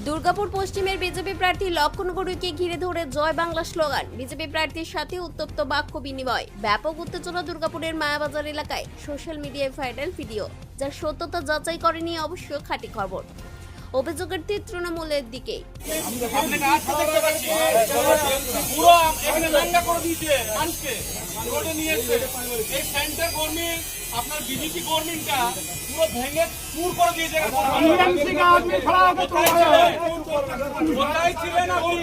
দুর্গাপুর পশ্চিমের বিজেপি প্রার্থী লক্ষণ গড়ুইকে ঘিরে ধরে জয় বাংলা স্লোগান। বিজেপি প্রার্থীর সাথে উত্তপ্ত বাক্য বিনিময়, ব্যাপক উত্তেজনা দুর্গাপুরের মায়াবাজার এলাকায়। সোশ্যাল মিডিয়ায় ভাইরাল ভিডিও, যার সত্যতা যাচাই করেনি অবশ্য খাঁটি খবর। অভিযোগের তীর তৃণমূলের দিকে। আপনার বিজেপি গভর্নমেন্টটা পুরো ভেঙে চুর করে দিয়েছে। কোথায় ছিলেন আপনি?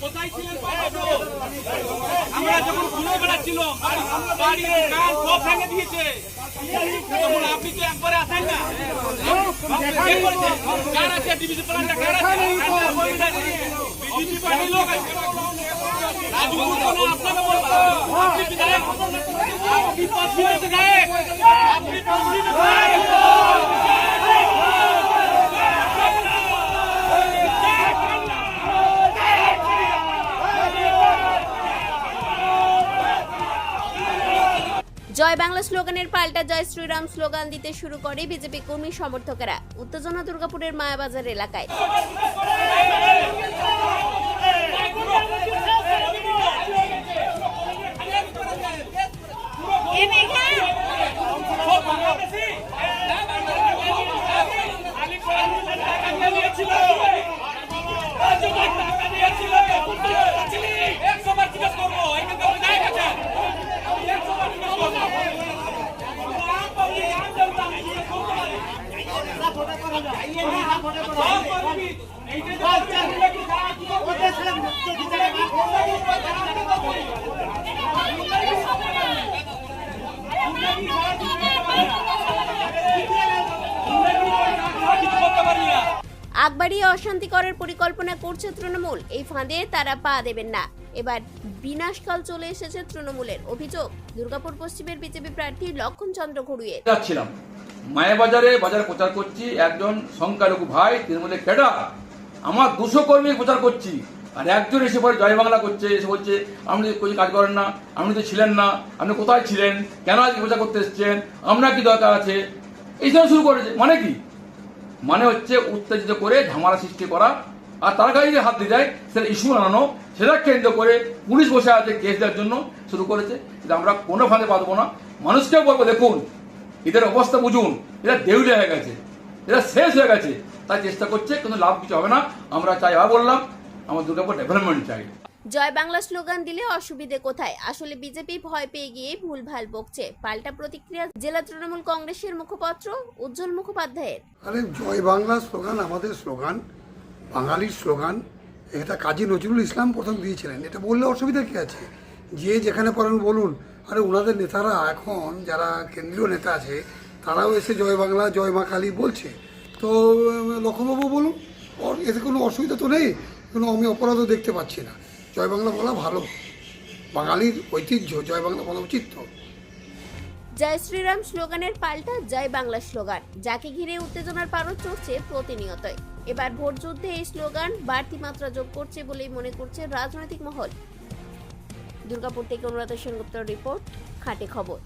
কোথায় ছিলেন? আমরা যখন ঘুরে বেড়াচ্ছিলাম বাড়ির কান সব ভেঙে দিয়েছে। আপনি তো একবারে আসেন না। কার আছে ডিভিসি প্ল্যানটা? কার আছে? বিজেপি পার্টির লোক আছে। রাজু আপনাকে বলবো, আপনি বিধায়ক, আপনি পশ্চিমের বিধায়ক, আপনি পশ্চিমের বিধায়ক। জয় বাংলা স্লোগানের পাল্টা জয় শ্রীরাম স্লোগান দিতে শুরু করে বিজেপি কর্মী সমর্থকেরা। উত্তেজনা দুর্গাপুরের মায়াবাজার এলাকায়। আগবাড়িয়ে অশান্তি করার পরিকল্পনা করছে তৃণমূল। এই ফাঁদে তারা পা দেবেন না। এবার বিনাশকাল চলে এসেছে তৃণমূলের। অভিযোগ, দুর্গাপুর পশ্চিমের বিজেপি প্রার্থী লক্ষণ চন্দ্র গড়ুইয়ের। যাচ্ছিলাম মায়াবাজারে, বাজারে প্রচার করছি, একজন সংখ্যালঘু ভাই তৃণমূলের ক্যাডার, আমার 200 কর্মী প্রচার করছি, আর একজন এসে পরে জয় বাংলা করছে, এসে বলছে আপনি কোনো কাজ করেন না, আপনি তো ছিলেন না, আপনি কোথায় ছিলেন, কেন আজকে প্রচার করতে এসছেন, আমরা কি দরকার আছে, এই সময় শুরু করেছে। মানে কি? মানে হচ্ছে উত্তেজিত করে ঝামেলা সৃষ্টি করা, আর তার কাছে হাত দিয়ে যায় সেটা ইস্যু বানানো, সেটা কেন্দ্র করে পুলিশ বসে আছে কেস দেওয়ার জন্য শুরু করেছে। কিন্তু আমরা কোনো ফাঁদে পাবো না। মানুষকেও বলবো, দেখুন এদের অবস্থা বুঝুন, এরা দেউলিয়া হয়ে গেছে, এরা শেষ হয়ে গেছে, তাই চেষ্টা করছে, কিন্তু লাভ কিছু হবে না। আমরা চাই, বললাম আমার দুর্গাপুর ডেভেলপমেন্ট চাই। জয় বাংলা স্লোগান দিলে অসুবিধে কোথায়? আসলে বিজেপি ভয় পেয়ে গিয়ে ভুলভাল বকছে। পাল্টা প্রতিক্রিয়া জেলা তৃণমূল কংগ্রেসের মুখপাত্র উজ্জ্বল মুখোপাধ্যায়ের। আরে জয় বাংলা স্লোগান আমাদের স্লোগান, বাঙালির স্লোগান। এটা কাজী নজরুল ইসলাম প্রথম দিয়েছিলেন। এটা বললে অসুবিধা কি আছে? যে যেখানে পারেন বলুন। আরে ওনাদের নেতারা এখন যারা কেন্দ্রীয় নেতা আছে তারাও এসে জয় বাংলা, জয় মা কালী বলছে। তো লক্ষ্মণবাবু বলুন, এতে কোনো অসুবিধা তো নেই, কোনো আমি অপরাধও দেখতে পাচ্ছি না। জয় বাংলা বলা ভালো, বাঙালির ঐতিহ্য, জয় বাংলা বলা উচিত। তো জয় শ্রীরাম স্লোগানের পাল্টা জয় বাংলা স্লোগান, যাকে ঘিরে উত্তেজনার পারদ চড়ছে প্রতিনিয়তই। এবার ভোট যুদ্ধে এই স্লোগান বাড়তি মাত্রা যোগ করছে বলেই মনে করছে রাজনৈতিক মহল। দুর্গাপুর থেকে অনুরাধা সেনগুপ্তর রিপোর্ট, খাঁটি খবর।